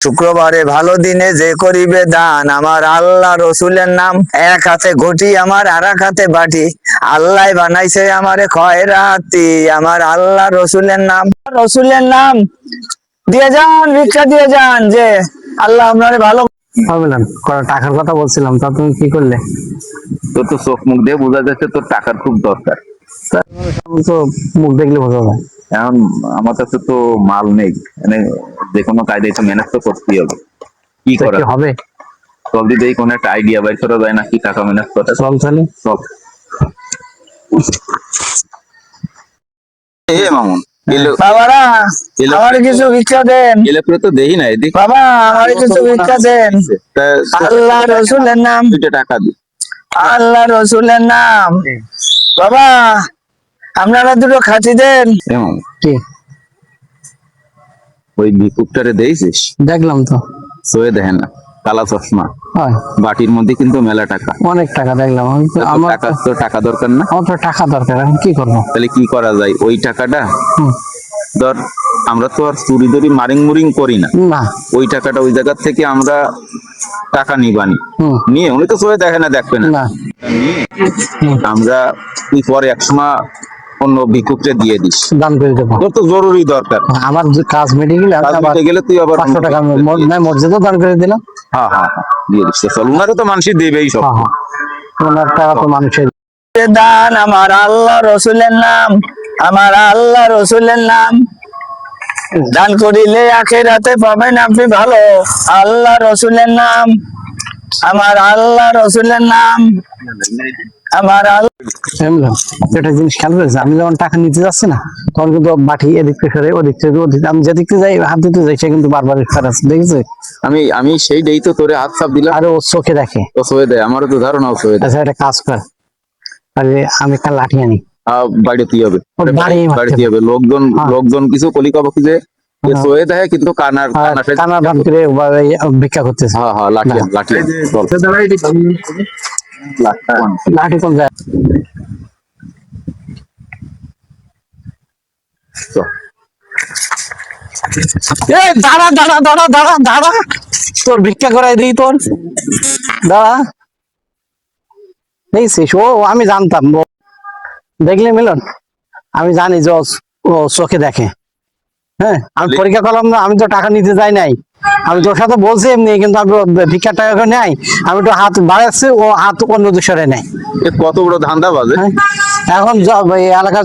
শুক্রবারে ভালো দিনে যে করিবে দান, আমার আল্লাহ রসুলের নাম। এক হাতে ঘটি আমার আর এক হাতে বাটি, আল্লাহ বানাইছে আমারে খয়রাতি, আমার আল্লাহ রসুলের নাম। রসুলের নাম দিয়ে যান, ভিক্ষা দিয়ে যান, যে আল্লাহ আপনারে ভালো। বললাম টাকার কথা বলছিলাম, তা তুমি কি করলে? তোর তো চোখ মুখ দিয়ে বোঝা যাচ্ছে তোর টাকার খুব দরকার। তো মুখ দেখলে বোঝা যায়। এখন আমার কাছে তো মাল নেই, মানে যে কোনো কায়দায় তো ম্যানেজ তো করতেই হবে। কি তা করা কি হবে? চল দিদি, কোনো একটা আইডিয়া বাইর করা যায় না কি টাকা ম্যানেজ করা? চল তাহলে। চল। এ মামুন বাবারা, আমার কিছু ভিক্ষা দেন। এলে পরে তো দেই না এদিক। বাবা, আমার কিছু ভিক্ষা দেন, আল্লাহ রসুলের নাম। দুইটা টাকা দি। আল্লাহ রসুলের নাম। বাবা, আপনারা দুটো খাঁচি দেন। এ মামুন, কি ওই ভিক্ষুকটারে দেইছিস? দেখলাম তো। সোয়ে দেখে না, কালা চশমা, হয় বাটির মধ্যে কিন্তু মেলা টাকা। অনেক টাকা দেখলাম। আমার তো টাকা দরকার না? আমার তো টাকা দরকার, এখন কি করবো? তাহলে কি করা যায়? ওই টাকাটা হুম। ধর, আমরা তো আর চুরি দড়ি মারিং মুরিং করি না। না। ওই টাকাটা ওই জায়গা থেকে আমরা টাকা নিবানি, হুম। নিয়ে উনি তো চলে দেখে না, দেখবে না, না। নিয়ে হুম। আমরা তুই পরে একসময় অন্য ভিক্ষুককে দিয়ে দিস। দান করে দেবো। তোর তো জরুরি দরকার। আমার যে কাজ মিটে গেলে কাজ মিটে গেলে তুই আবার 500 টাকা মসজিদও দান করে দিলাম। হ্যাঁ হ্যাঁ হ্যাঁ, দিয়ে দিস। চল, উনারও তো মানুষই দেবেই সব। হ্যাঁ হ্যাঁ, ওনার টাকা তো মানুষের। দান, আমার আল্লাহ রসুলের নাম, আমার আল্লাহ রসুলের নাম। দান করিলে আখিরাতে পাবেন আপনি ভালো, আল্লাহ রসুলের নাম, আমার আল্লাহ রসুলের নাম, আমার একটা জিনিস খেয়াল করেছে, আমি যখন টাকা নিতে যাচ্ছি না, তখন কিন্তু বাটি এদিক থেকে সরে ওদিক থেকে ওদিক, আমি যেদিক থেকে যাই হাত দিতে যাই, সে কিন্তু বারবার ফেরাচ্ছে, দেখেছে? আমি আমি সেই ডেই তো তোরে হাত চাপ দিলাম। আরে ও চোখে দেখে। ও সয়ে দেয়, আমারও তো ধারণা ও সয়ে দেয়। আচ্ছা, একটা কাজ কর, আরে আমি একটা লাঠি আনি। বাড়িতে হবে, ওর বাড়ি মারতে বাড়িতে হবে। লোকজন হ্যাঁ। লোকজন কিছু কলিকাবকি যে সয়ে দেয়, কিন্তু কানার কানা ধান করে ভিক্ষা করতেছে। হ্যাঁ হ্যাঁ, লাঠি আন, লাঠি আন, চল। লাঠি কোন যায়? চল। দাঁড়া দাঁড়া দাঁড়া দাঁড়া দাঁড়া, তোর ভিক্ষা করাই দিই তোর। দাঁড়া, দেখছিস? ও আমি জানতাম, দেখলে মিলন, আমি জানি যে ও চোখে দেখে। হ্যাঁ, আমি পরীক্ষা করলাম না, আমি তো টাকা নিতে যাই নাই, আমি তোর সাথে বলছি এমনি, কিন্তু আমি ভিক্ষার টাকা নেই, আমি তো হাত বাড়াচ্ছি, ও হাত অন্য দিশরে নেয়। কত বড় ধান্দা বাজে। এখন এই এলাকার